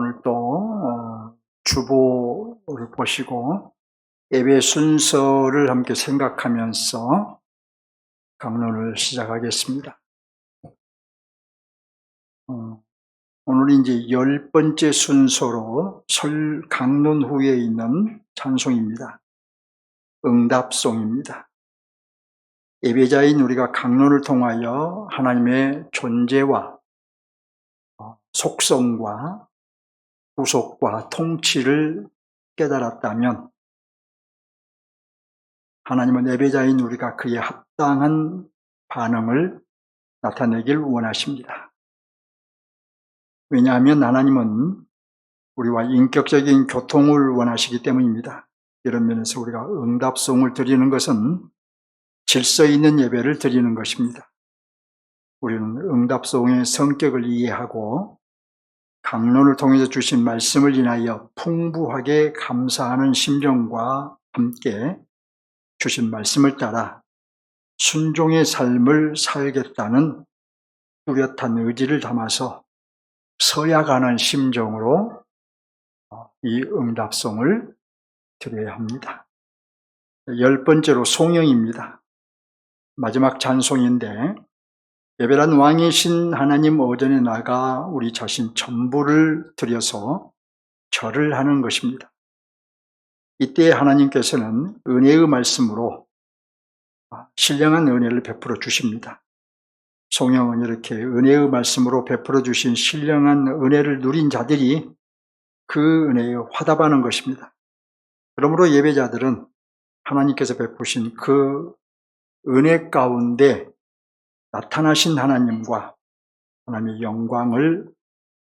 오늘 또 주보를 보시고 예배 순서를 함께 생각하면서 강론을 시작하겠습니다. 오늘 이제 10번째 순서로 설 강론 후에 있는 찬송입니다. 응답송입니다. 예배자인 우리가 강론을 통하여 하나님의 존재와 속성과 구속과 통치를 깨달았다면 하나님은 예배자인 우리가 그에 합당한 반응을 나타내길 원하십니다. 왜냐하면 하나님은 우리와 인격적인 교통을 원하시기 때문입니다. 이런 면에서 우리가 응답송을 드리는 것은 질서 있는 예배를 드리는 것입니다. 우리는 응답송의 성격을 이해하고 강론을 통해서 주신 말씀을 인하여 풍부하게 감사하는 심정과 함께 주신 말씀을 따라 순종의 삶을 살겠다는 뚜렷한 의지를 담아서 서야가는 심정으로 이 응답송을 드려야 합니다. 10번째로 송영입니다. 마지막 찬송인데 예배란 왕이신 하나님 오전에 나가 우리 자신 전부를 드려서 절을 하는 것입니다. 이때 하나님께서는 은혜의 말씀으로 신령한 은혜를 베풀어 주십니다. 송영은 이렇게 은혜의 말씀으로 베풀어 주신 신령한 은혜를 누린 자들이 그 은혜에 화답하는 것입니다. 그러므로 예배자들은 하나님께서 베푸신 그 은혜 가운데 나타나신 하나님과 하나님의 영광을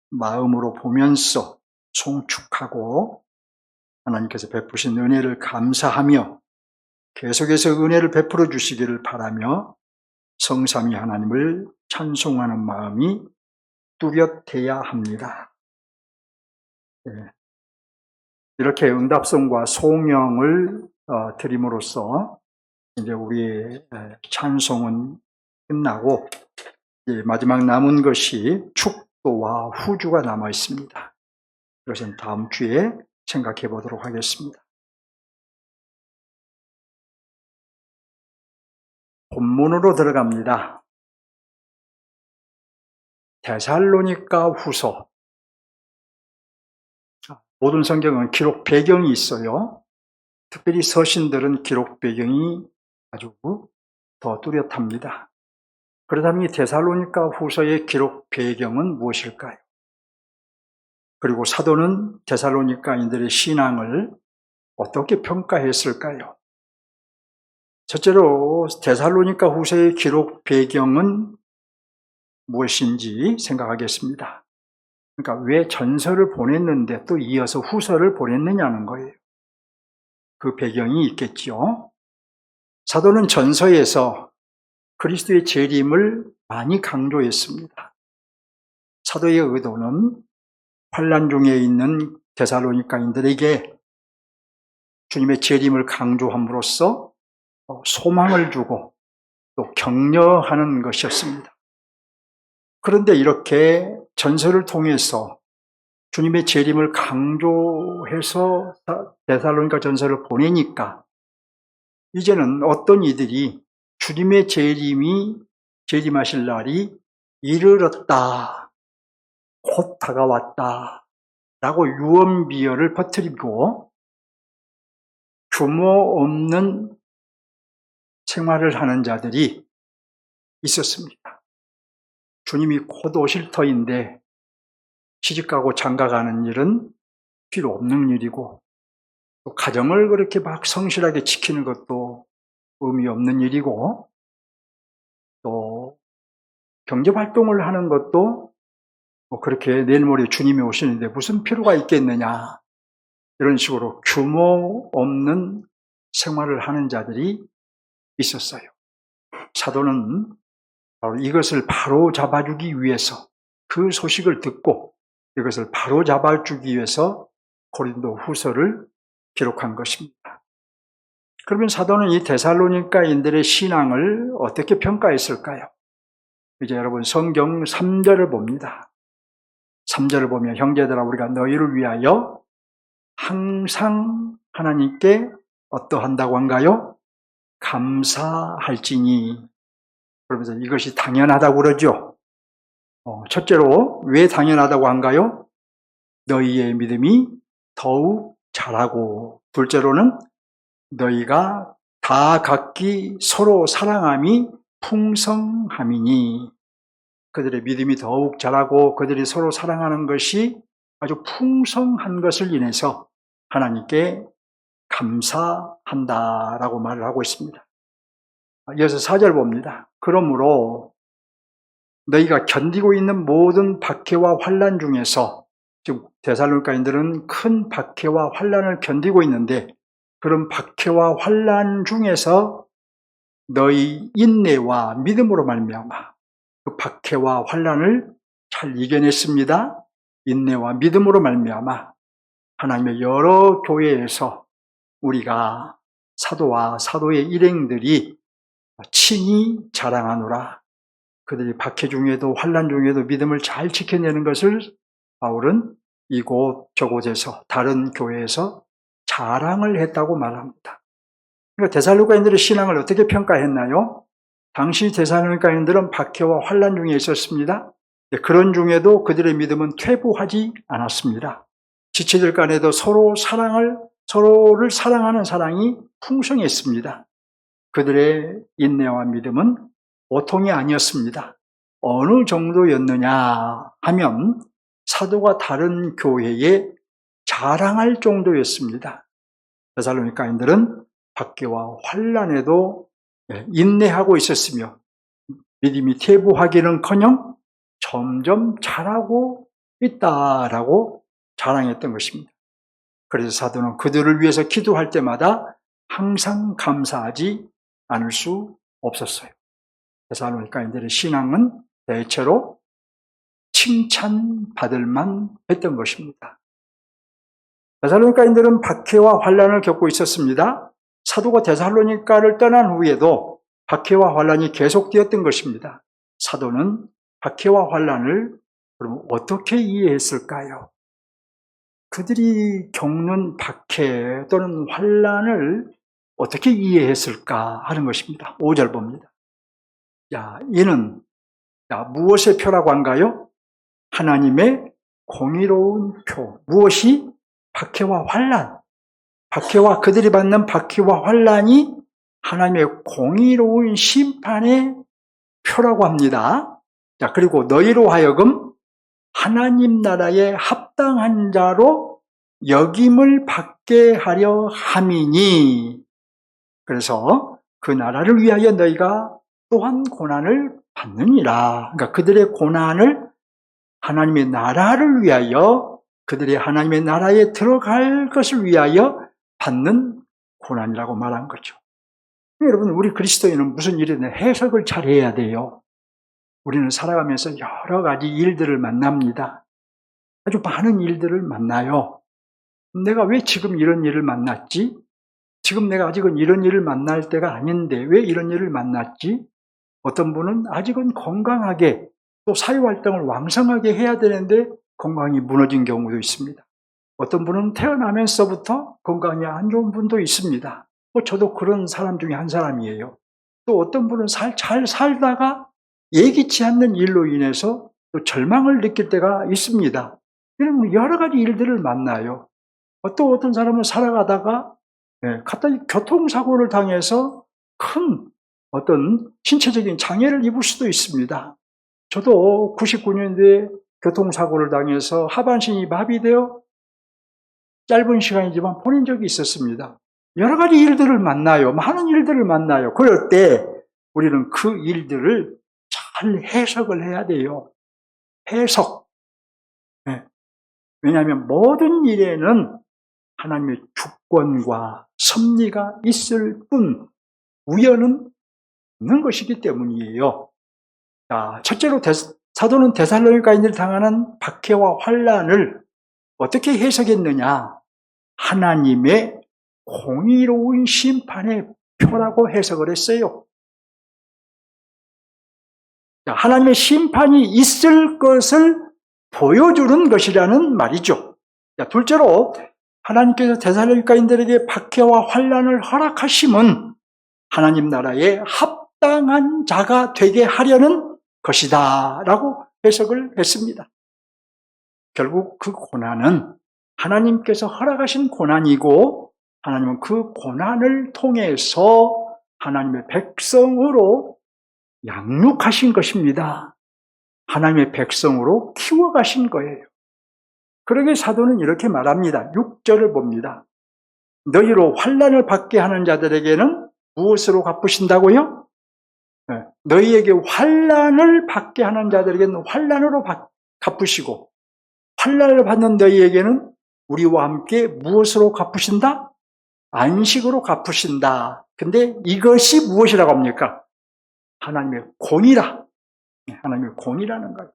마음으로 보면서 송축하고 하나님께서 베푸신 은혜를 감사하며 계속해서 은혜를 베풀어 주시기를 바라며 성삼위 하나님을 찬송하는 마음이 뚜렷해야 합니다. 이렇게 응답송과 송영을 드림으로써 이제 우리의 찬송은 끝나고 마지막 남은 것이 축도와 후주가 남아 있습니다. 그것은 다음 주에 생각해 보도록 하겠습니다. 본문으로 들어갑니다. 데살로니가 후서. 모든 성경은 기록 배경이 있어요. 특별히 서신들은 기록 배경이 아주 더 뚜렷합니다. 그렇다면 이 데살로니가 후서의 기록 배경은 무엇일까요? 그리고 사도는 데살로니가인들의 신앙을 어떻게 평가했을까요? 첫째로 데살로니가 후서의 기록 배경은 무엇인지 생각하겠습니다. 그러니까 왜 전서를 보냈는데 또 이어서 후서를 보냈느냐는 거예요. 그 배경이 있겠죠. 사도는 전서에서 그리스도의 재림을 많이 강조했습니다. 사도의 의도는 환난 중에 있는 데살로니가인들에게 주님의 재림을 강조함으로써 소망을 주고 또 격려하는 것이었습니다. 그런데 이렇게 전서를 통해서 주님의 재림을 강조해서 데살로니가 전서를 보내니까 이제는 어떤 이들이 주님의 재림하실 날이 이르렀다, 곧 다가왔다 라고 유언비어를 퍼뜨리고 규모 없는 생활을 하는 자들이 있었습니다. 주님이 곧 오실 터인데 시집가고 장가가는 일은 필요 없는 일이고 또 가정을 그렇게 막 성실하게 지키는 것도 의미 없는 일이고 또 경제활동을 하는 것도 그렇게 내일 모레 주님이 오시는데 무슨 필요가 있겠느냐, 이런 식으로 규모 없는 생활을 하는 자들이 있었어요. 사도는 바로 이것을 바로 잡아주기 위해서, 그 소식을 듣고 이것을 바로 잡아주기 위해서 고린도 후서를 기록한 것입니다. 그러면 사도는 이 데살로니가인들의 신앙을 어떻게 평가했을까요? 이제 여러분 성경 3절을 봅니다. 3절을 보면 형제들아 우리가 너희를 위하여 항상 하나님께 어떠한다고 한가요? 감사할지니. 그러면서 이것이 당연하다고 그러죠. 첫째로 왜 당연하다고 한가요? 너희의 믿음이 더욱 자라고, 둘째로는 너희가 다 각기 서로 사랑함이 풍성함이니. 그들의 믿음이 더욱 자라고 그들이 서로 사랑하는 것이 아주 풍성한 것을 인해서 하나님께 감사한다라고 말을 하고 있습니다. 이어서 4절 봅니다. 그러므로 너희가 견디고 있는 모든 박해와 환난 중에서, 지금 데살로니가인들은 큰 박해와 환난을 견디고 있는데 그런 박해와 환난 중에서 너희 인내와 믿음으로 말미암아 그 박해와 환난을 잘 이겨냈습니다. 인내와 믿음으로 말미암아 하나님의 여러 교회에서 우리가 사도와 사도의 일행들이 친히 자랑하노라. 그들이 박해 중에도 환난 중에도 믿음을 잘 지켜내는 것을 바울은 이곳 저곳에서 다른 교회에서 자랑을 했다고 말합니다. 그러니까 데살로니가인들의 신앙을 어떻게 평가했나요? 당시 데살로니가인들은 박해와 환난 중에 있었습니다. 그런 중에도 그들의 믿음은 퇴보하지 않았습니다. 지체들 간에도 서로를 사랑하는 사랑이 풍성했습니다. 그들의 인내와 믿음은 보통이 아니었습니다. 어느 정도였느냐 하면 사도가 다른 교회에 자랑할 정도였습니다. 데살로니가인들은 박해와 환난에도 인내하고 있었으며 믿음이 퇴보하기는커녕 점점 자라고 있다라고 자랑했던 것입니다. 그래서 사도는 그들을 위해서 기도할 때마다 항상 감사하지 않을 수 없었어요. 데살로니가인들의 신앙은 대체로 칭찬받을 만 했던 것입니다. 데살로니가인들은 박해와 환난을 겪고 있었습니다. 사도가 데살로니가를 떠난 후에도 박해와 환난이 계속되었던 것입니다. 사도는 박해와 환난을 그럼 어떻게 이해했을까요? 그들이 겪는 박해 또는 환난을 어떻게 이해했을까 하는 것입니다. 5절 봅니다. 이는 무엇의 표라고 한가요? 하나님의 공의로운 표. 무엇이? 박해와 환난. 박해와 그들이 받는 박해와 환난이 하나님의 공의로운 심판의 표라고 합니다. 그리고 너희로 하여금 하나님 나라에 합당한 자로 여김을 받게 하려 함이니. 그래서 그 나라를 위하여 너희가 또한 고난을 받느니라. 그러니까 그들의 고난을 하나님의 나라를 위하여, 그들이 하나님의 나라에 들어갈 것을 위하여 받는 고난이라고 말한 거죠. 여러분, 우리 그리스도인은 무슨 일이든 해석을 잘 해야 돼요. 우리는 살아가면서 여러 가지 일들을 만납니다. 아주 많은 일들을 만나요. 내가 왜 지금 이런 일을 만났지? 지금 내가 아직은 이런 일을 만날 때가 아닌데 왜 이런 일을 만났지? 어떤 분은 아직은 건강하게 또 사회활동을 왕성하게 해야 되는데 건강이 무너진 경우도 있습니다. 어떤 분은 태어나면서부터 건강이 안 좋은 분도 있습니다. 저도 그런 사람 중에 한 사람이에요. 또 어떤 분은 잘 살다가 예기치 않는 일로 인해서 또 절망을 느낄 때가 있습니다. 이런 여러 가지 일들을 만나요. 또 어떤 사람은 살아가다가 갑자기 교통사고를 당해서 큰 어떤 신체적인 장애를 입을 수도 있습니다. 저도 99년도에 교통사고를 당해서 하반신이 마비되어 짧은 시간이지만 보낸 적이 있었습니다. 여러 가지 일들을 만나요. 많은 일들을 만나요. 그럴 때 우리는 그 일들을 잘 해석을 해야 돼요. 해석. 왜냐하면 모든 일에는 하나님의 주권과 섭리가 있을 뿐 우연은 없는 것이기 때문이에요. 첫째로 사도는 데살로니가인들이 당하는 박해와 환난을 어떻게 해석했느냐? 하나님의 공의로운 심판의 표라고 해석을 했어요. 하나님의 심판이 있을 것을 보여주는 것이라는 말이죠. 둘째로 하나님께서 데살로니가인들에게 박해와 환난을 허락하심은 하나님 나라에 합당한 자가 되게 하려는 것이다 라고 해석을 했습니다. 결국 그 고난은 하나님께서 허락하신 고난이고 하나님은 그 고난을 통해서 하나님의 백성으로 양육하신 것입니다. 하나님의 백성으로 키워가신 거예요. 그러게 사도는 이렇게 말합니다. 6절을 봅니다. 너희로 환난을 받게 하는 자들에게는 무엇으로 갚으신다고요? 너희에게 환난을 받게 하는 자들에게는 환난으로 갚으시고 환난을 받는 너희에게는 우리와 함께 무엇으로 갚으신다? 안식으로 갚으신다. 근데 이것이 무엇이라고 합니까? 하나님의 공이라. 하나님의 공이라는 거예요.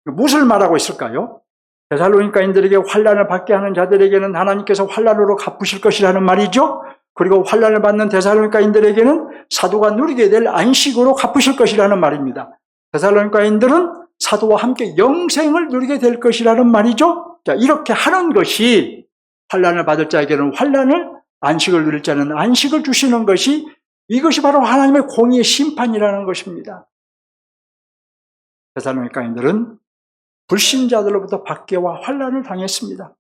무엇을 말하고 있을까요? 데살로니가인들에게 환난을 받게 하는 자들에게는 하나님께서 환난으로 갚으실 것이라는 말이죠. 그리고 환난을 받는 데살로니가인들에게는 사도가 누리게 될 안식으로 갚으실 것이라는 말입니다. 데살로니가인들은 사도와 함께 영생을 누리게 될 것이라는 말이죠. 자, 이렇게 하는 것이 환난을 받을 자에게는 환난을, 안식을 누릴 자는 안식을 주시는 것이, 이것이 바로 하나님의 공의의 심판이라는 것입니다. 데살로니가인들은 불신자들로부터 박해와 환난을 당했습니다.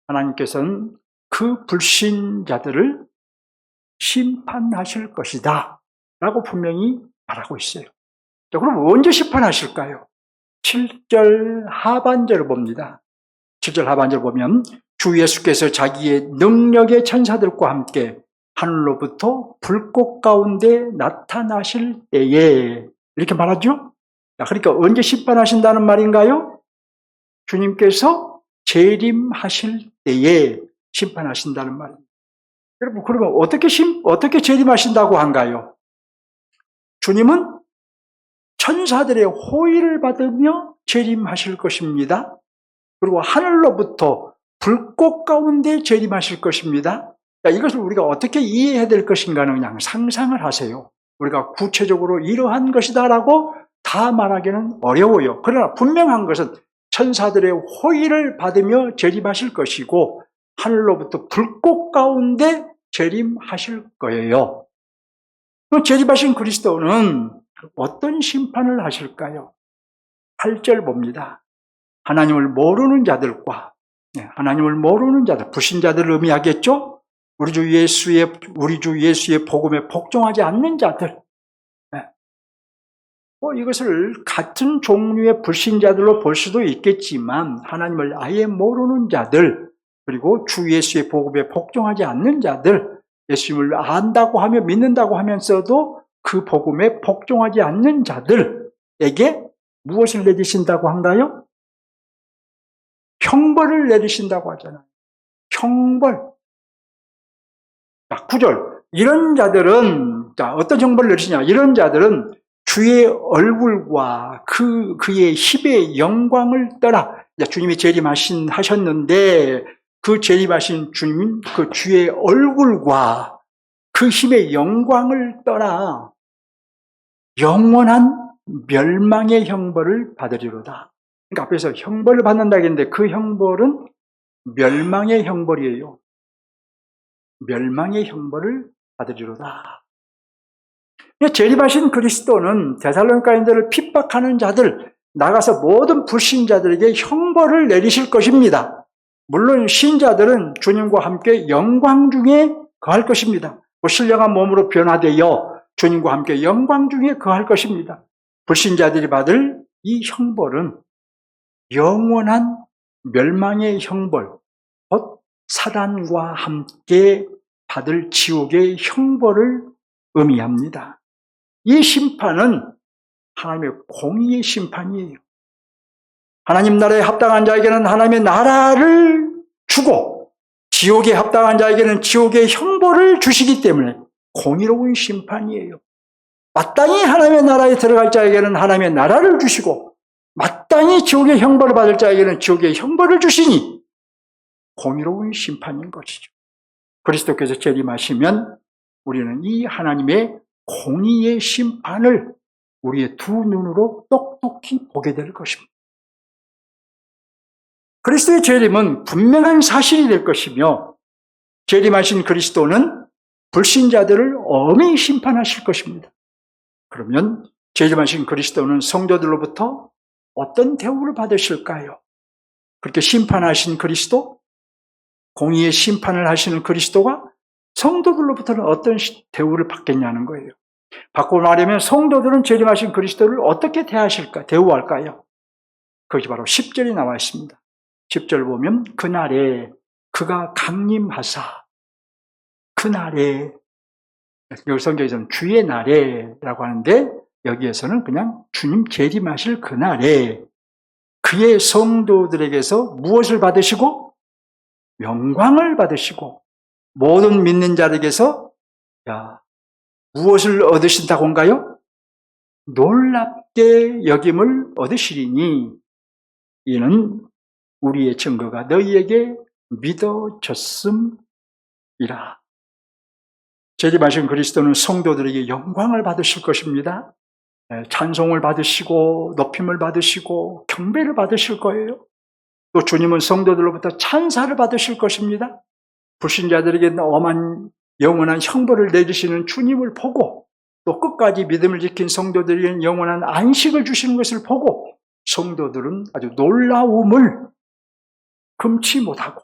하나님께서는 그 불신자들을 심판하실 것이다 라고 분명히 말하고 있어요. 자, 그럼 언제 심판하실까요? 7절 하반절을 봅니다. 7절 하반절을 보면 주 예수께서 자기의 능력의 천사들과 함께 하늘로부터 불꽃 가운데 나타나실 때에, 이렇게 말하죠. 그러니까 언제 심판하신다는 말인가요? 주님께서 재림하실 때에 심판하신다는 말입니다. 여러분, 그러면 어떻게 재림하신다고 한가요? 주님은 천사들의 호의를 받으며 재림하실 것입니다. 그리고 하늘로부터 불꽃 가운데 재림하실 것입니다. 이것을 우리가 어떻게 이해해야 될 것인가는 그냥 상상을 하세요. 우리가 구체적으로 이러한 것이다라고 다 말하기는 어려워요. 그러나 분명한 것은 천사들의 호의를 받으며 재림하실 것이고 하늘로부터 불꽃 가운데 재림하실 거예요. 재림하신 그리스도는 어떤 심판을 하실까요? 8절 봅니다. 하나님을 모르는 자들과, 하나님을 모르는 자들, 불신자들을 의미하겠죠? 우리 주 예수의 복음에 복종하지 않는 자들, 이것을 같은 종류의 불신자들로 볼 수도 있겠지만 하나님을 아예 모르는 자들, 그리고 주 예수의 복음에 복종하지 않는 자들, 예수님을 안다고 하며 믿는다고 하면서도 그 복음에 복종하지 않는 자들에게 무엇을 내리신다고 한가요? 형벌을 내리신다고 하잖아요. 형벌. 9절. 이런 자들은, 어떤 형벌을 내리시냐? 이런 자들은 주의 얼굴과 그의 힘의 영광을 떠나, 주님이 재림하셨는데 그 재림하신 주님은 그 주의 얼굴과 그 힘의 영광을 떠나 영원한 멸망의 형벌을 받으리로다. 그러니까 앞에서 형벌을 받는다고 했는데 그 형벌은 멸망의 형벌이에요. 멸망의 형벌을 받으리로다. 재림하신 그리스도는 데살로니가인들을 핍박하는 자들, 나가서 모든 불신자들에게 형벌을 내리실 것입니다. 물론 신자들은 주님과 함께 영광 중에 거할 것입니다. 신령한 몸으로 변화되어 주님과 함께 영광 중에 거할 것입니다. 불신자들이 받을 이 형벌은 영원한 멸망의 형벌, 곧 사단과 함께 받을 지옥의 형벌을 의미합니다. 이 심판은 하나님의 공의의 심판이에요. 하나님 나라에 합당한 자에게는 하나님의 나라를 주고 지옥에 합당한 자에게는 지옥의 형벌을 주시기 때문에 공의로운 심판이에요. 마땅히 하나님의 나라에 들어갈 자에게는 하나님의 나라를 주시고 마땅히 지옥의 형벌을 받을 자에게는 지옥의 형벌을 주시니 공의로운 심판인 것이죠. 그리스도께서 재림하시면 우리는 이 하나님의 공의의 심판을 우리의 두 눈으로 똑똑히 보게 될 것입니다. 그리스도의 재림은 분명한 사실이 될 것이며 재림하신 그리스도는 불신자들을 엄히 심판하실 것입니다. 그러면 재림하신 그리스도는 성도들로부터 어떤 대우를 받으실까요? 그렇게 심판하신 그리스도, 공의의 심판을 하시는 그리스도가 성도들로부터는 어떤 대우를 받겠냐는 거예요. 바꾸고 말하면 성도들은 재림하신 그리스도를 어떻게 대우할까요? 그것이 바로 10절이 나와 있습니다. 10절 보면 그날에 그가 강림하사, 그날에, 여기 성경에서는 주의 날에라고 하는데 여기에서는 그냥 주님 재림하실 그날에 그의 성도들에게서 무엇을 받으시고 영광을 받으시고 모든 믿는 자들에게서 무엇을 얻으신다고 한가요? 놀랍게 여김을 얻으시리니 이는 우리의 증거가 너희에게 믿어졌음이라. 재림하신 그리스도는 성도들에게 영광을 받으실 것입니다. 찬송을 받으시고 높임을 받으시고 경배를 받으실 거예요. 또 주님은 성도들로부터 찬사를 받으실 것입니다. 불신자들에게 엄한 영원한 형벌을 내리시는 주님을 보고 또 끝까지 믿음을 지킨 성도들에게는 영원한 안식을 주시는 것을 보고 성도들은 아주 놀라움을 금치 못하고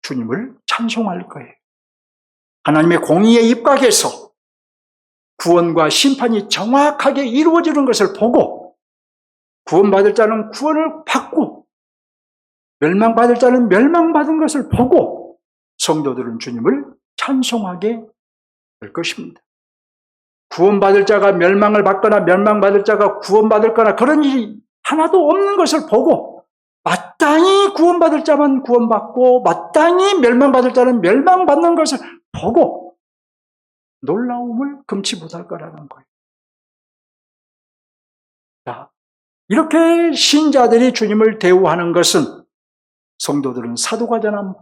주님을 찬송할 거예요. 하나님의 공의에 입각해서 구원과 심판이 정확하게 이루어지는 것을 보고 구원받을 자는 구원을 받고 멸망받을 자는 멸망받은 것을 보고 성도들은 주님을 찬송하게 될 것입니다. 구원받을 자가 멸망을 받거나 멸망받을 자가 구원받을 거나 그런 일이 하나도 없는 것을 보고 마땅히 구원받을 자만 구원받고 마땅히 멸망받을 자는 멸망받는 것을 보고 놀라움을 금치 못할 거라는 거예요. 자, 이렇게 신자들이 주님을 대우하는 것은 성도들은 사도가 전한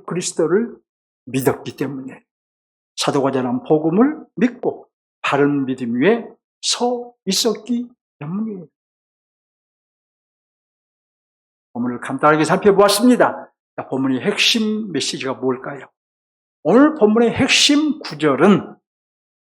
그리스도를 믿었기 때문에 사도가 전한 복음을 믿고 바른 믿음 위에 서 있었기 때문이에요. 본문을 간단하게 살펴보았습니다. 본문의 핵심 메시지가 뭘까요? 오늘 본문의 핵심 구절은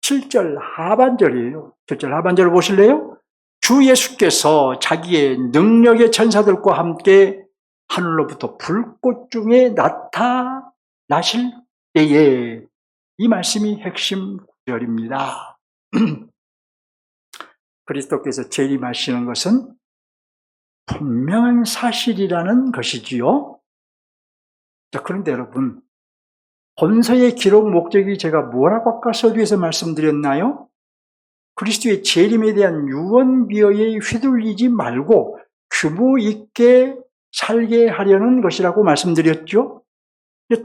7절 하반절이에요. 7절 하반절을 보실래요? 주 예수께서 자기의 능력의 천사들과 함께 하늘로부터 불꽃 중에 나타나실 때에 이 말씀이 핵심 구절입니다. 그리스도께서 재림하시는 것은 분명한 사실이라는 것이지요. 자, 그런데 여러분, 본서의 기록 목적이 제가 뭐라고 아까 서두에서 말씀드렸나요? 그리스도의 재림에 대한 유언비어에 휘둘리지 말고 규모 있게 살게 하려는 것이라고 말씀드렸죠.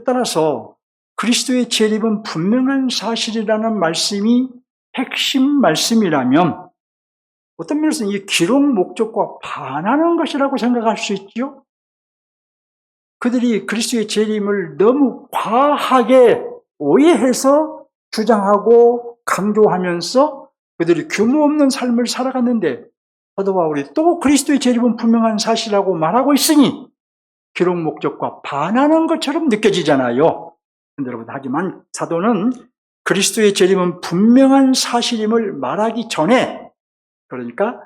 따라서 그리스도의 재림은 분명한 사실이라는 말씀이 핵심 말씀이라면 어떤 면에서는 이 기록 목적과 반하는 것이라고 생각할 수 있죠. 그들이 그리스도의 재림을 너무 과하게 오해해서 주장하고 강조하면서 그들이 규모 없는 삶을 살아갔는데 사도 바울이 또 그리스도의 재림은 분명한 사실이라고 말하고 있으니 기록 목적과 반하는 것처럼 느껴지잖아요. 여러분, 하지만 사도는 그리스도의 재림은 분명한 사실임을 말하기 전에, 그러니까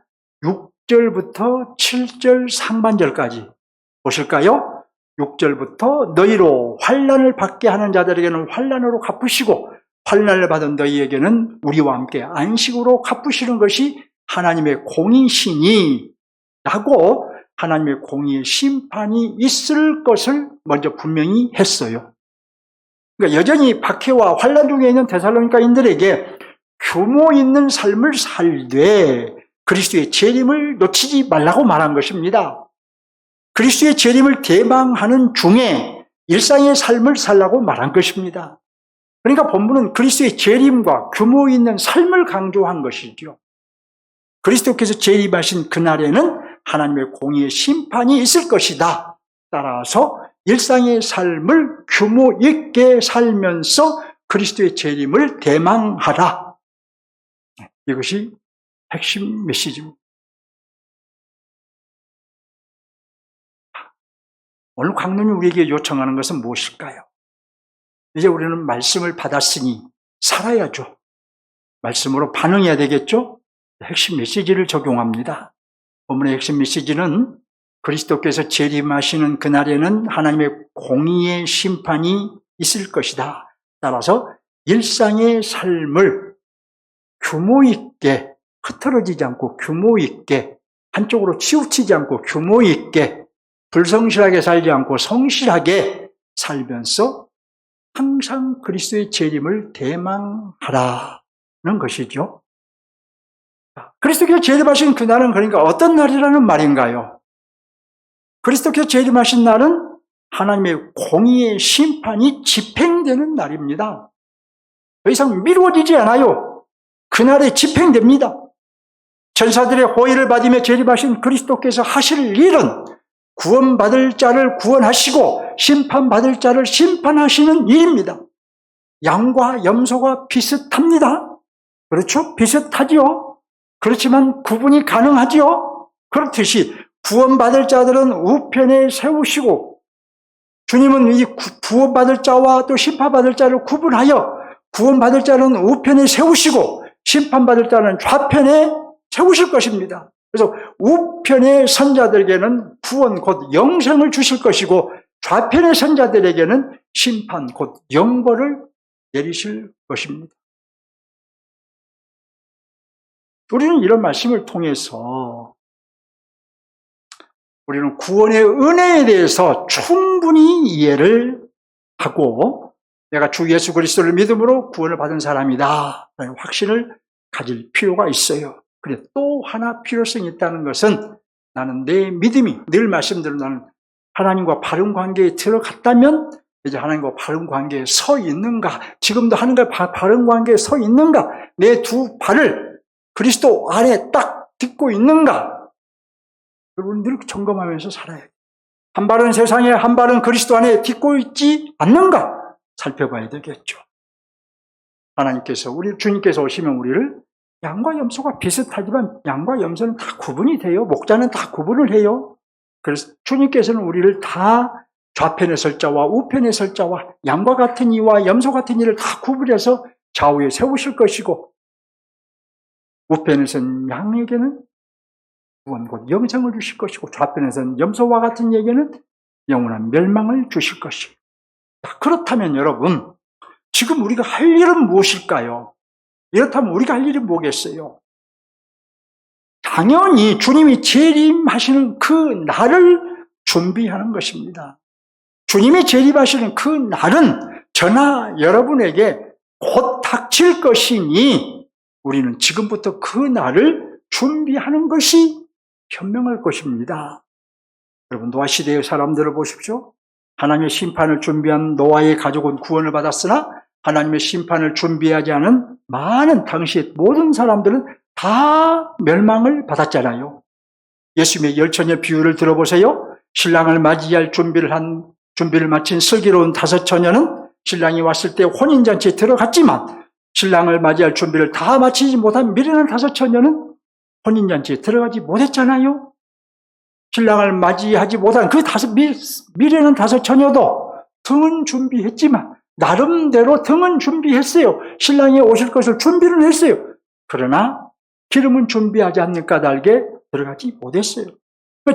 6절부터 7절 상반절까지 보실까요? 6절부터 너희로 환난을 받게 하는 자들에게는 환난으로 갚으시고 환난을 받은 너희에게는 우리와 함께 안식으로 갚으시는 것이 하나님의 공의시니 라고 하나님의 공의의 심판이 있을 것을 먼저 분명히 했어요. 그러니까 여전히 박해와 환난 중에 있는 데살로니가인들에게 규모 있는 삶을 살되 그리스도의 재림을 놓치지 말라고 말한 것입니다. 그리스도의 재림을 대망하는 중에 일상의 삶을 살라고 말한 것입니다. 그러니까 본문은 그리스도의 재림과 규모 있는 삶을 강조한 것이죠. 그리스도께서 재림하신 그날에는 하나님의 공의의 심판이 있을 것이다. 따라서 일상의 삶을 규모 있게 살면서 그리스도의 재림을 대망하라. 이것이 핵심 메시지입니다. 오늘 강론이 우리에게 요청하는 것은 무엇일까요? 이제 우리는 말씀을 받았으니 살아야죠. 말씀으로 반응해야 되겠죠? 핵심 메시지를 적용합니다. 본문의 핵심 메시지는 그리스도께서 재림하시는 그날에는 하나님의 공의의 심판이 있을 것이다. 따라서 일상의 삶을 규모 있게, 흐트러지지 않고 규모 있게, 한쪽으로 치우치지 않고 규모 있게, 불성실하게 살지 않고 성실하게 살면서 항상 그리스도의 재림을 대망하라는 것이죠. 그리스도께서 재림하신 그날은 그러니까 어떤 날이라는 말인가요? 그리스도께서 재림하신 날은 하나님의 공의의 심판이 집행되는 날입니다. 더 이상 미루어지지 않아요. 그날에 집행됩니다. 천사들의 호의를 받으며 재림하신 그리스도께서 하실 일은 구원받을 자를 구원하시고 심판받을 자를 심판하시는 일입니다. 양과 염소가 비슷합니다. 그렇죠? 비슷하지요. 그렇지만 구분이 가능하지요. 그렇듯이 구원받을 자들은 우편에 세우시고 주님은 이 구원받을 자와 또 심판받을 자를 구분하여 구원받을 자는 우편에 세우시고 심판받을 자는 좌편에 세우실 것입니다. 그래서 우편의 선자들에게는 구원 곧 영생을 주실 것이고 좌편의 선자들에게는 심판 곧 영벌을 내리실 것입니다. 우리는 이런 말씀을 통해서 우리는 구원의 은혜에 대해서 충분히 이해를 하고 내가 주 예수 그리스도를 믿음으로 구원을 받은 사람이다 라는 확신을 가질 필요가 있어요. 그래 또 하나 필요성이 있다는 것은 나는 내 믿음이 늘 말씀대로 나는 하나님과 바른 관계에 들어갔다면 이제 하나님과 바른 관계에 서 있는가, 지금도 하나님과 바른 관계에 서 있는가, 내 두 발을 그리스도 안에 딱 딛고 있는가, 여러분 늘 점검하면서 살아야 해요. 한 발은 세상에, 한 발은 그리스도 안에 딛고 있지 않는가 살펴봐야 되겠죠. 하나님께서 주님께서 오시면 우리를 양과 염소가 비슷하지만 양과 염소는 다 구분이 돼요. 목자는 다 구분을 해요. 그래서 주님께서는 우리를 다 좌편에 설 자와 우편에 설 자와 양과 같은 이와 염소 같은 이를 다 구분해서 좌우에 세우실 것이고 우편에 선 양에게는 구원 곧 영생을 주실 것이고 좌편에 선 염소와 같은 이에게는 영원한 멸망을 주실 것이고. 그렇다면 여러분 지금 우리가 할 일은 무엇일까요? 이렇다면 우리가 할 일이 뭐겠어요? 당연히 주님이 재림하시는 그 날을 준비하는 것입니다. 주님이 재림하시는 그 날은 저나 여러분에게 곧 닥칠 것이니 우리는 지금부터 그 날을 준비하는 것이 현명할 것입니다. 여러분 노아 시대의 사람들을 보십시오. 하나님의 심판을 준비한 노아의 가족은 구원을 받았으나 하나님의 심판을 준비하지 않은 많은 당시의 모든 사람들은 다 멸망을 받았잖아요. 예수님의 열처녀 비유를 들어보세요. 신랑을 맞이할 준비를 마친 슬기로운 5 처녀는 신랑이 왔을 때 혼인잔치에 들어갔지만 신랑을 맞이할 준비를 다 마치지 못한 미련한 5 처녀는 혼인잔치에 들어가지 못했잖아요. 신랑을 맞이하지 못한 그 미련한 5 처녀도 등은 준비했지만 나름대로 등은 준비했어요. 신랑이 오실 것을 준비를 했어요. 그러나 기름은 준비하지 않는 까닭에 들어가지 못했어요.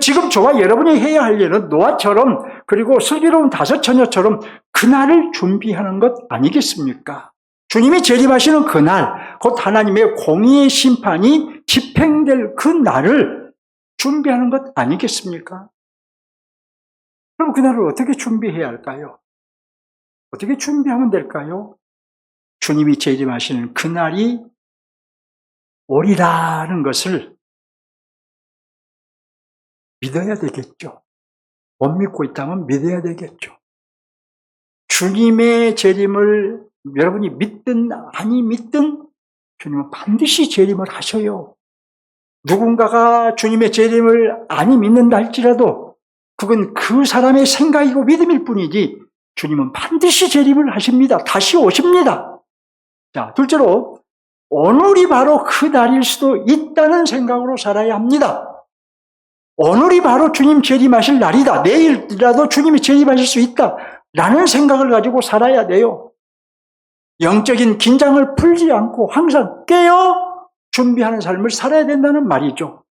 지금 저와 여러분이 해야 할 일은 노아처럼 그리고 슬기로운 5 처녀처럼 그날을 준비하는 것 아니겠습니까? 주님이 재림하시는 그날, 곧 하나님의 공의의 심판이 집행될 그 날을 준비하는 것 아니겠습니까? 그럼 그날을 어떻게 준비해야 할까요? 어떻게 준비하면 될까요? 주님이 재림하시는 그날이 오리라는 것을 믿어야 되겠죠. 못 믿고 있다면 믿어야 되겠죠. 주님의 재림을 여러분이 믿든 아니 믿든 주님은 반드시 재림을 하셔요. 누군가가 주님의 재림을 아니 믿는다 할지라도 그건 그 사람의 생각이고 믿음일 뿐이지 주님은 반드시 재림을 하십니다. 다시 오십니다. 자, 둘째로 오늘이 바로 그 날일 수도 있다는 생각으로 살아야 합니다. 오늘이 바로 주님 재림하실 날이다. 내일이라도 주님이 재림하실 수 있다. 라는 생각을 가지고 살아야 돼요. 영적인 긴장을 풀지 않고 항상 깨어 준비하는 삶을 살아야 된다는 말이죠.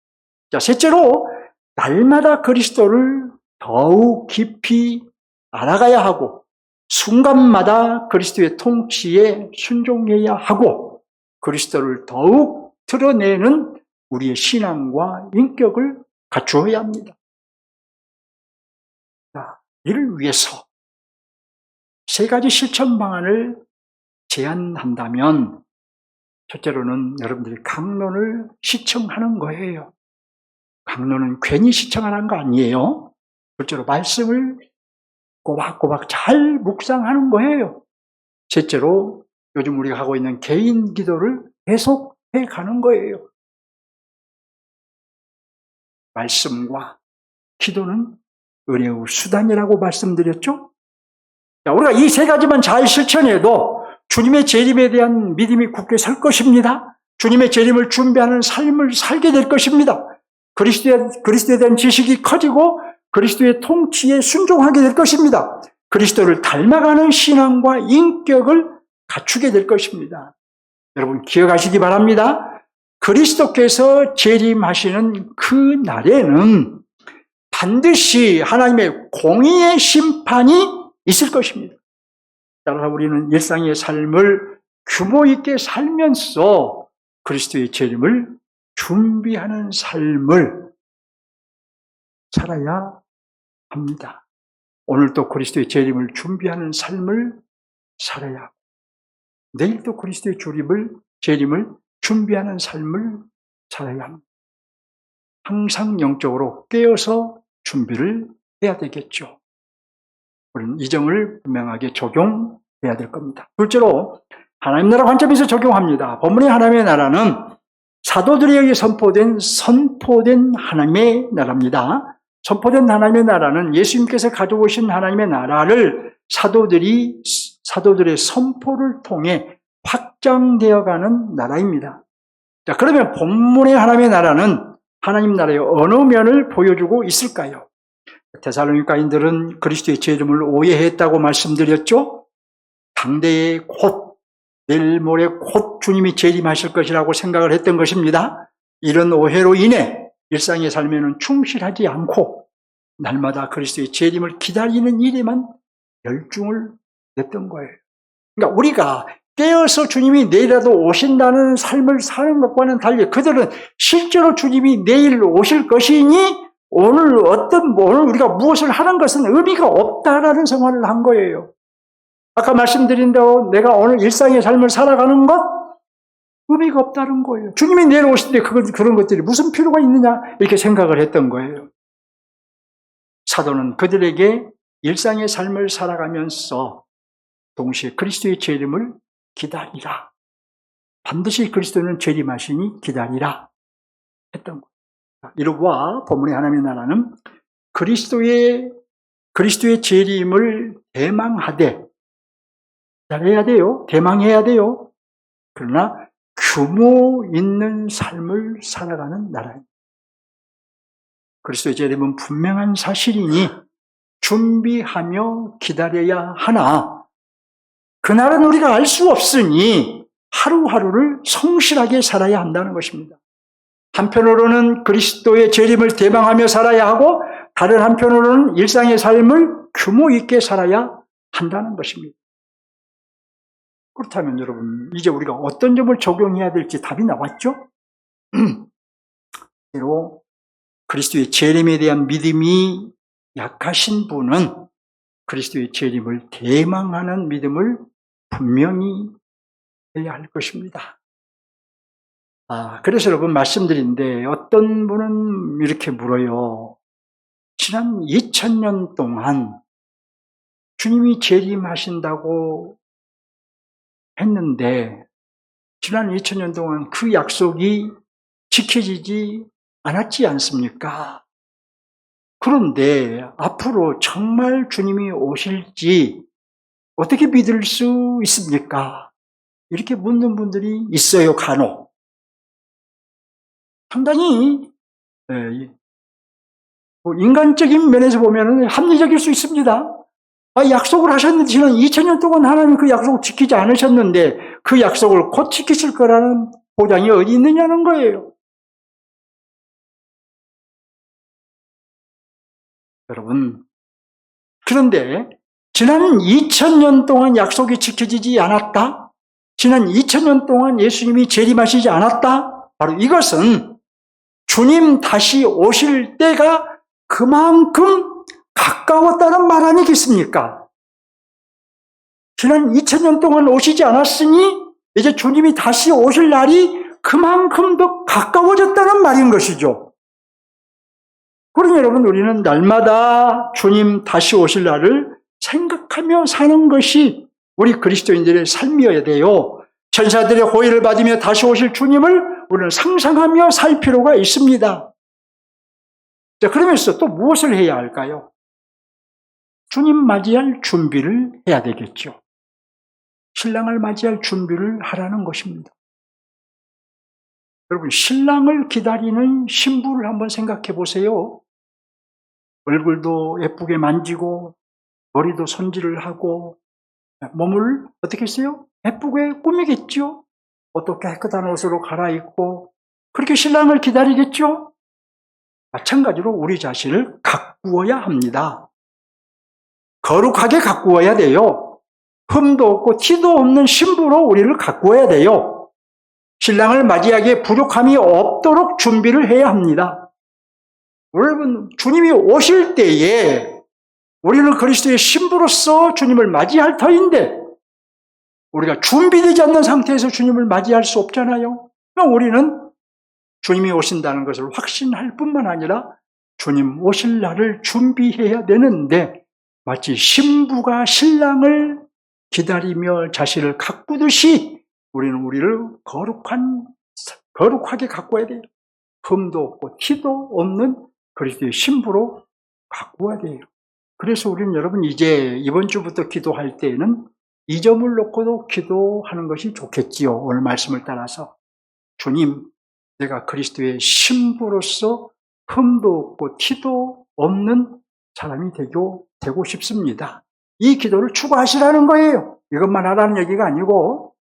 자, 셋째로 날마다 그리스도를 더욱 깊이 알아가야 하고 순간마다 그리스도의 통치에 순종해야 하고 그리스도를 더욱 드러내는 우리의 신앙과 인격을 갖추어야 합니다. 자, 이를 위해서 세 가지 실천 방안을 제안한다면 첫째로는 여러분들이 강론을 시청하는 거예요. 강론은 괜히 시청하는 거 아니에요. 둘째로 말씀을 꼬박꼬박 잘 묵상하는 거예요. 셋째로 요즘 우리가 하고 있는 개인 기도를 계속해 가는 거예요. 말씀과 기도는 은혜의 수단이라고 말씀드렸죠? 자, 우리가 이 세 가지만 잘 실천해도 주님의 재림에 대한 믿음이 굳게 설 것입니다. 주님의 재림을 준비하는 삶을 살게 될 것입니다. 그리스도에 대한 지식이 커지고 그리스도의 통치에 순종하게 될 것입니다. 그리스도를 닮아가는 신앙과 인격을 갖추게 될 것입니다. 여러분 기억하시기 바랍니다. 그리스도께서 재림하시는 그 날에는 반드시 하나님의 공의의 심판이 있을 것입니다. 따라서 우리는 일상의 삶을 규모 있게 살면서 그리스도의 재림을 준비하는 삶을 살아야 합니다. 오늘도 그리스도의 재림을 준비하는 삶을 살아야 하고 내일도 그리스도의 재림을 준비하는 삶을 살아야 합니다. 항상 영적으로 깨어서 준비를 해야 되겠죠. 우리는 이 점을 분명하게 적용해야 될 겁니다. 둘째로 하나님 나라 관점에서 적용합니다. 본문의 하나님의 나라는 사도들에게 선포된 하나님의 나라입니다. 선포된 하나님의 나라는 예수님께서 가져오신 하나님의 나라를 사도들의 선포를 통해 확장되어가는 나라입니다. 자, 그러면 본문의 하나님의 나라는 하나님 나라의 어느 면을 보여주고 있을까요? 데살로니가인들은 그리스도의 재림을 오해했다고 말씀드렸죠? 당대에 내일 모레 곧 주님이 재림하실 것이라고 생각을 했던 것입니다. 이런 오해로 인해 일상의 삶에는 충실하지 않고 날마다 그리스도의 재림을 기다리는 일에만 열중을 냈던 거예요. 그러니까 우리가 깨어서 주님이 내일이라도 오신다는 삶을 사는 것과는 달리 그들은 실제로 주님이 내일 오실 것이니 오늘 우리가 무엇을 하는 것은 의미가 없다라는 생활을 한 거예요. 아까 말씀드린 대로 내가 오늘 일상의 삶을 살아가는 것 의미가 없다는 거예요. 주님이 내일 오실 때 그런 것들이 무슨 필요가 있느냐 이렇게 생각을 했던 거예요. 사도는 그들에게 일상의 삶을 살아가면서 동시에 그리스도의 재림을 기다리라. 반드시 그리스도는 재림하시니 기다리라 했던 거예요. 이로부와 본문의 하나님의 나라는 그리스도의 재림을 대망하되 기다려야 돼요. 대망해야 돼요. 그러나 규모 있는 삶을 살아가는 나라입니다. 그리스도의 재림은 분명한 사실이니 준비하며 기다려야 하나 그날은 우리가 알 수 없으니 하루하루를 성실하게 살아야 한다는 것입니다. 한편으로는 그리스도의 재림을 대망하며 살아야 하고 다른 한편으로는 일상의 삶을 규모 있게 살아야 한다는 것입니다. 그렇다면 여러분 이제 우리가 어떤 점을 적용해야 될지 답이 나왔죠? 바로 그리스도의 재림에 대한 믿음이 약하신 분은 그리스도의 재림을 대망하는 믿음을 분명히 해야 할 것입니다. 그래서 여러분 말씀드린데 어떤 분은 이렇게 물어요. 지난 2000년 동안 주님이 재림하신다고 했는데 지난 2000년 동안 그 약속이 지켜지지 않았지 않습니까? 그런데 앞으로 정말 주님이 오실지 어떻게 믿을 수 있습니까? 이렇게 묻는 분들이 있어요, 간혹. 상당히 인간적인 면에서 보면 합리적일 수 있습니다. 약속을 하셨는데 지난 2000년 동안 하나님 그 약속을 지키지 않으셨는데 그 약속을 곧 지키실 거라는 보장이 어디 있느냐는 거예요. 여러분, 그런데 지난 2000년 동안 약속이 지켜지지 않았다? 지난 2000년 동안 예수님이 재림하시지 않았다? 바로 이것은 주님 다시 오실 때가 그만큼 가까웠다는 말 아니겠습니까? 지난 2000년 동안 오시지 않았으니 이제 주님이 다시 오실 날이 그만큼 더 가까워졌다는 말인 것이죠. 그러니 여러분, 우리는 날마다 주님 다시 오실 날을 생각하며 사는 것이 우리 그리스도인들의 삶이어야 돼요. 천사들의 호의를 받으며 다시 오실 주님을 우리는 상상하며 살 필요가 있습니다. 자, 그러면서 또 무엇을 해야 할까요? 주님 맞이할 준비를 해야 되겠죠. 신랑을 맞이할 준비를 하라는 것입니다. 여러분, 신랑을 기다리는 신부를 한번 생각해 보세요. 얼굴도 예쁘게 만지고 머리도 손질을 하고 몸을 어떻게 했어요? 예쁘게 꾸미겠죠. 옷도 깨끗한 옷으로 갈아입고 그렇게 신랑을 기다리겠죠. 마찬가지로 우리 자신을 가꾸어야 합니다. 거룩하게 가꾸어야 돼요. 흠도 없고 티도 없는 신부로 우리를 가꾸어야 돼요. 신랑을 맞이하기에 부족함이 없도록 준비를 해야 합니다. 여러분, 주님이 오실 때에 우리는 그리스도의 신부로서 주님을 맞이할 터인데 우리가 준비되지 않는 상태에서 주님을 맞이할 수 없잖아요. 그럼 우리는 주님이 오신다는 것을 확신할 뿐만 아니라 주님 오실 날을 준비해야 되는데 마치 신부가 신랑을 기다리며 자신을 가꾸듯이 우리는 우리를 거룩하게 가꾸어야 돼요. 흠도 없고 티도 없는 그리스도의 신부로 가꾸어야 돼요. 그래서 우리는 여러분 이제 이번 주부터 기도할 때에는 이 점을 놓고도 기도하는 것이 좋겠지요. 오늘 말씀을 따라서 주님, 내가 그리스도의 신부로서 흠도 없고 티도 없는 사람이 되고 싶습니다. 이 기도를 추구하시라는 거예요. 이것만 하라는 얘기가 아니고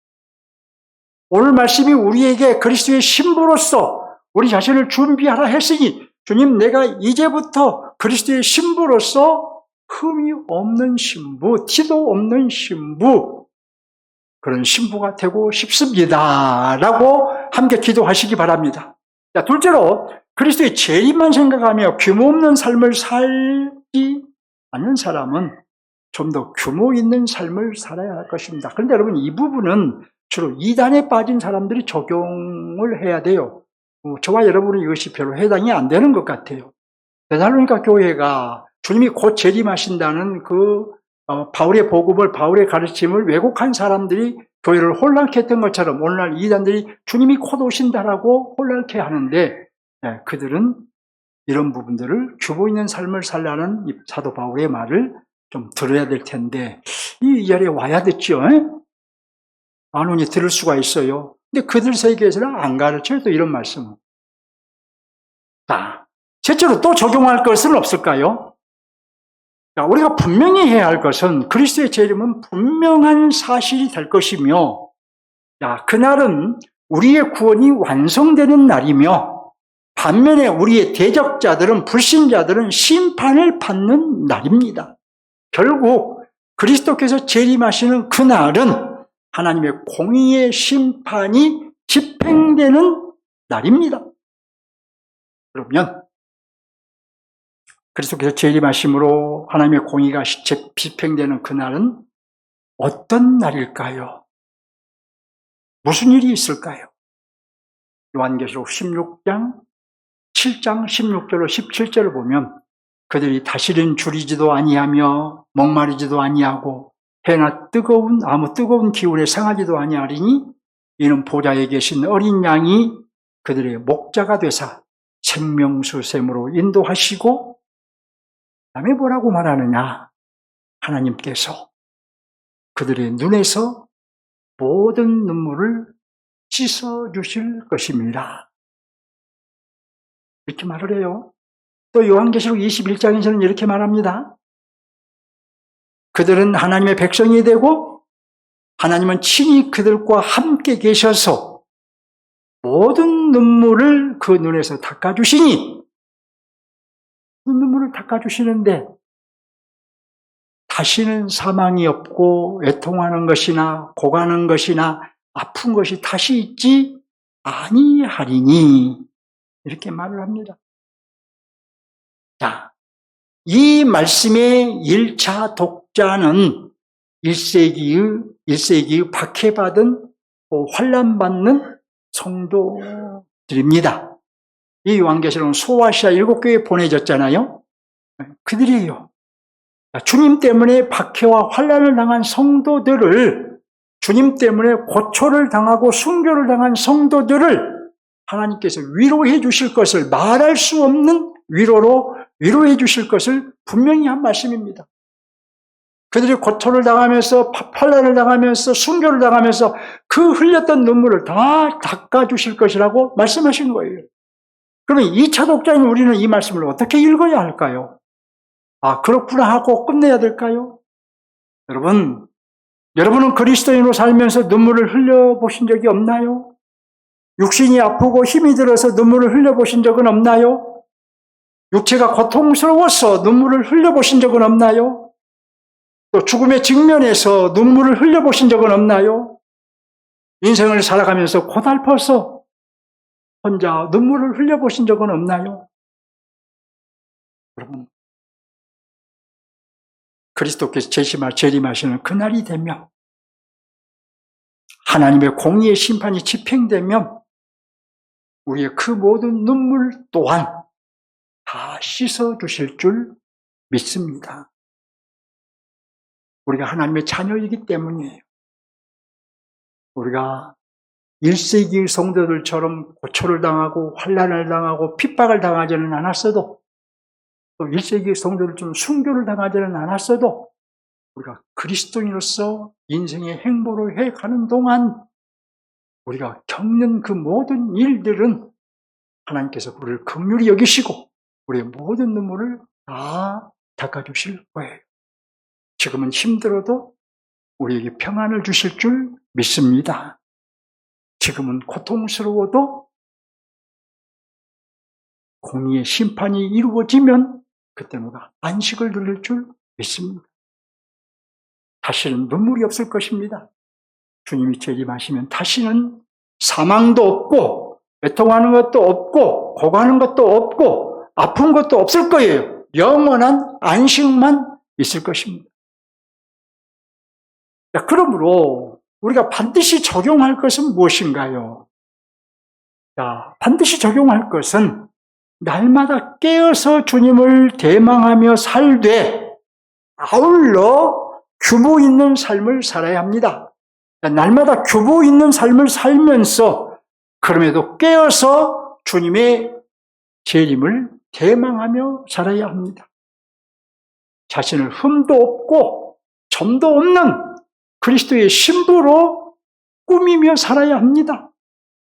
오늘 말씀이 우리에게 그리스도의 신부로서 우리 자신을 준비하라 했으니 주님, 내가 이제부터 그리스도의 신부로서 흠이 없는 신부, 티도 없는 신부, 그런 신부가 되고 싶습니다. 라고 함께 기도하시기 바랍니다. 자, 둘째로 그리스도의 재림만 생각하며 규모 없는 삶을 살지 않는 사람은 좀 더 규모 있는 삶을 살아야 할 것입니다. 그런데 여러분, 이 부분은 주로 이단에 빠진 사람들이 적용을 해야 돼요. 저와 여러분은 이것이 별로 해당이 안 되는 것 같아요. 데살로니가 교회가 주님이 곧 재림하신다는 바울의 복음을, 바울의 가르침을 왜곡한 사람들이 교회를 혼란케 했던 것처럼 오늘날 이단들이 주님이 곧 오신다라고 혼란케 하는데 그들은 이런 부분들을 규모 있는 삶을 살라는 사도 바울의 말을 좀 들어야 될 텐데 이 자리에 와야 됐죠. 안 오니 들을 수가 있어요. 근데 그들 세계에서는 안 가르쳐요. 또 이런 말씀은. 자, 실제로 또 적용할 것은 없을까요? 자, 우리가 분명히 해야 할 것은 그리스도의 재림은 분명한 사실이 될 것이며, 자, 그날은 우리의 구원이 완성되는 날이며, 반면에 우리의 대적자들은, 불신자들은 심판을 받는 날입니다. 결국 그리스도께서 재림하시는 그날은 하나님의 공의의 심판이 집행되는 날입니다. 그러면 그리스도께서 재림하심으로 하나님의 공의가 집행되는 그날은 어떤 날일까요? 무슨 일이 있을까요? 요한계시록 16장 7장 16절로 17절을 보면 그들이 다시는 줄이지도 아니하며 목마르지도 아니하고 해나 아무 뜨거운 기운에 상하지도 아니하리니 이는 보좌에 계신 어린 양이 그들의 목자가 되사 생명수샘으로 인도하시고, 그다음에 뭐라고 말하느냐? 하나님께서 그들의 눈에서 모든 눈물을 씻어주실 것입니다. 이렇게 말을 해요. 또 요한계시록 21장에서는 이렇게 말합니다. 그들은 하나님의 백성이 되고 하나님은 친히 그들과 함께 계셔서 모든 눈물을 그 눈에서 닦아주시니, 그 눈물을 닦아주시는데 다시는 사망이 없고 애통하는 것이나 고가는 것이나 아픈 것이 다시 있지 아니하리니, 이렇게 말을 합니다. 자, 이 말씀의 1차 독자는 1세기의 박해받은 환난받는 성도들입니다. 이 요한계시록은 소아시아 7교회에 보내졌잖아요. 그들이에요. 주님 때문에 박해와 환난을 당한 성도들을, 주님 때문에 고초를 당하고 순교를 당한 성도들을 하나님께서 위로해 주실 것을, 말할 수 없는 위로로 위로해 주실 것을 분명히 한 말씀입니다. 그들이 고초를 당하면서, 환난을 당하면서, 순교를 당하면서 그 흘렸던 눈물을 다 닦아주실 것이라고 말씀하신 거예요. 그러면 2차 독자인 우리는 이 말씀을 어떻게 읽어야 할까요? 아, 그렇구나 하고 끝내야 될까요? 여러분은 그리스도인으로 살면서 눈물을 흘려보신 적이 없나요? 육신이 아프고 힘이 들어서 눈물을 흘려보신 적은 없나요? 육체가 고통스러워서 눈물을 흘려보신 적은 없나요? 또 죽음의 직면에서 눈물을 흘려보신 적은 없나요? 인생을 살아가면서 고달퍼서 혼자 눈물을 흘려보신 적은 없나요? 여러분, 그리스도께서 재림하시는 그날이 되면, 하나님의 공의의 심판이 집행되면 우리의 그 모든 눈물 또한 다 씻어주실 줄 믿습니다. 우리가 하나님의 자녀이기 때문이에요. 우리가 1세기의 성도들처럼 고초를 당하고 환난을 당하고 핍박을 당하지는 않았어도, 또 1세기의 성도들처럼 순교를 당하지는 않았어도, 우리가 그리스도인으로서 인생의 행보를 해가는 동안 우리가 겪는 그 모든 일들은 하나님께서 우리를 긍휼히 여기시고 우리의 모든 눈물을 다 닦아주실 거예요. 지금은 힘들어도 우리에게 평안을 주실 줄 믿습니다. 지금은 고통스러워도 공의의 심판이 이루어지면 그때는 우리가 안식을 누릴 줄 믿습니다. 다시는 눈물이 없을 것입니다. 주님이 재림하시면 다시는 사망도 없고 애통하는 것도 없고 고가는 것도 없고 아픈 것도 없을 거예요. 영원한 안식만 있을 것입니다. 자, 그러므로 우리가 반드시 적용할 것은 무엇인가요? 자, 반드시 적용할 것은 날마다 깨어서 주님을 대망하며 살되 아울러 규모 있는 삶을 살아야 합니다. 날마다 규모 있는 삶을 살면서 그럼에도 깨어서 주님의 재림을 대망하며 살아야 합니다. 자신을 흠도 없고 점도 없는 그리스도의 신부로 꾸미며 살아야 합니다.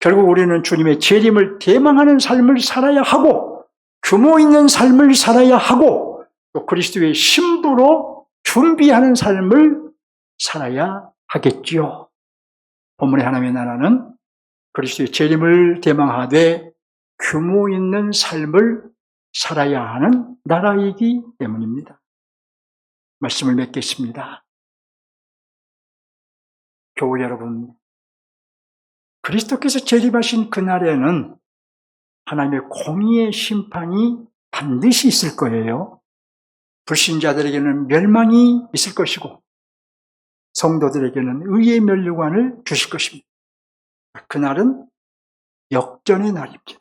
결국 우리는 주님의 재림을 대망하는 삶을 살아야 하고 규모 있는 삶을 살아야 하고 또 그리스도의 신부로 준비하는 삶을 살아야 하겠지요. 본문의 하나님의 나라는 그리스도의 재림을 대망하되 규모 있는 삶을 살아야 하는 나라이기 때문입니다. 말씀을 맺겠습니다. 교우 여러분, 그리스도께서 재림하신 그날에는 하나님의 공의의 심판이 반드시 있을 거예요. 불신자들에게는 멸망이 있을 것이고 성도들에게는 의의 면류관을 주실 것입니다. 그날은 역전의 날입니다.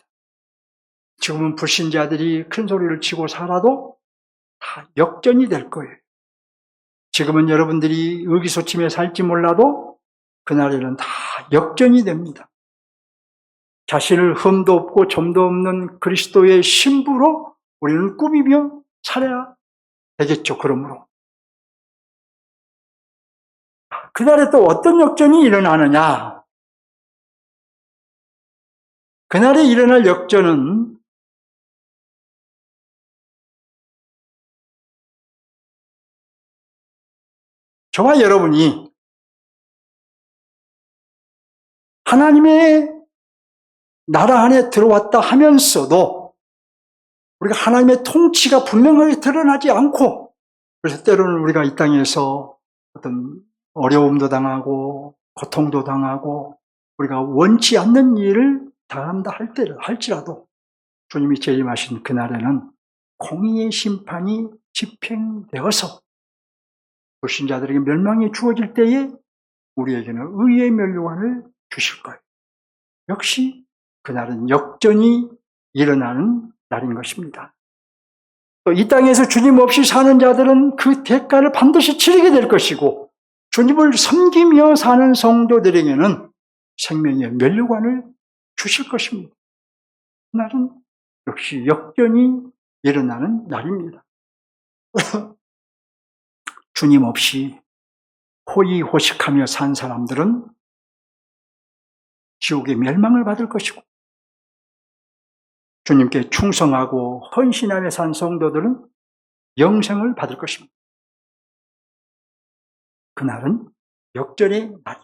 지금은 불신자들이 큰 소리를 치고 살아도 다 역전이 될 거예요. 지금은 여러분들이 의기소침해 살지 몰라도 그날에는 다 역전이 됩니다. 자신을 흠도 없고 점도 없는 그리스도의 신부로 우리는 꾸미며 살아야 되겠죠. 그러므로 그날에 또 어떤 역전이 일어나느냐? 그날에 일어날 역전은 저와 여러분이 하나님의 나라 안에 들어왔다 하면서도 우리가 하나님의 통치가 분명하게 드러나지 않고, 그래서 때로는 우리가 이 땅에서 어떤 어려움도 당하고 고통도 당하고 우리가 원치 않는 일을 당한다 할지라도 주님이 재림하신 그날에는 공의의 심판이 집행되어서 불신자들에게 멸망이 주어질 때에 우리에게는 의의 멸류관을 주실 거예요. 역시 그날은 역전이 일어나는 날인 것입니다. 또 이 땅에서 주님 없이 사는 자들은 그 대가를 반드시 치르게 될 것이고, 주님을 섬기며 사는 성도들에게는 생명의 멸류관을 주실 것입니다. 그날은 역시 역전이 일어나는 날입니다. 주님 없이 호의호식하며 산 사람들은 지옥의 멸망을 받을 것이고, 주님께 충성하고 헌신하며 산 성도들은 영생을 받을 것입니다. 그날은 역전의 날이에요.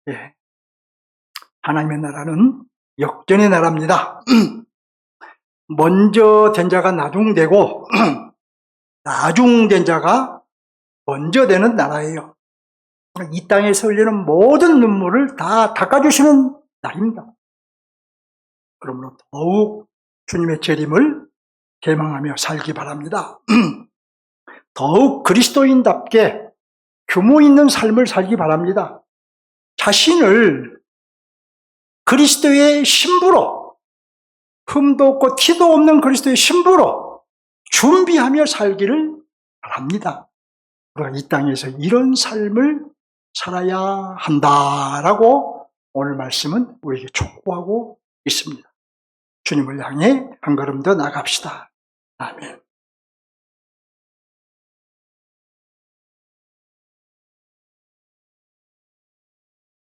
예. 하나님의 나라는 역전의 나라입니다. 먼저 된 자가 나중되고 나중된 자가 먼저 되는 나라예요. 이 땅에서 흘리는 모든 눈물을 다 닦아주시는 날입니다. 그러므로 더욱 주님의 재림을 개망하며 살기 바랍니다. 더욱 그리스도인답게 규모 있는 삶을 살기 바랍니다. 자신을 그리스도의 신부로, 흠도 없고 티도 없는 그리스도의 신부로 준비하며 살기를 바랍니다. 우리가 이 땅에서 이런 삶을 살아야 한다라고 오늘 말씀은 우리에게 촉구하고 있습니다. 주님을 향해 한 걸음 더 나갑시다. 아멘.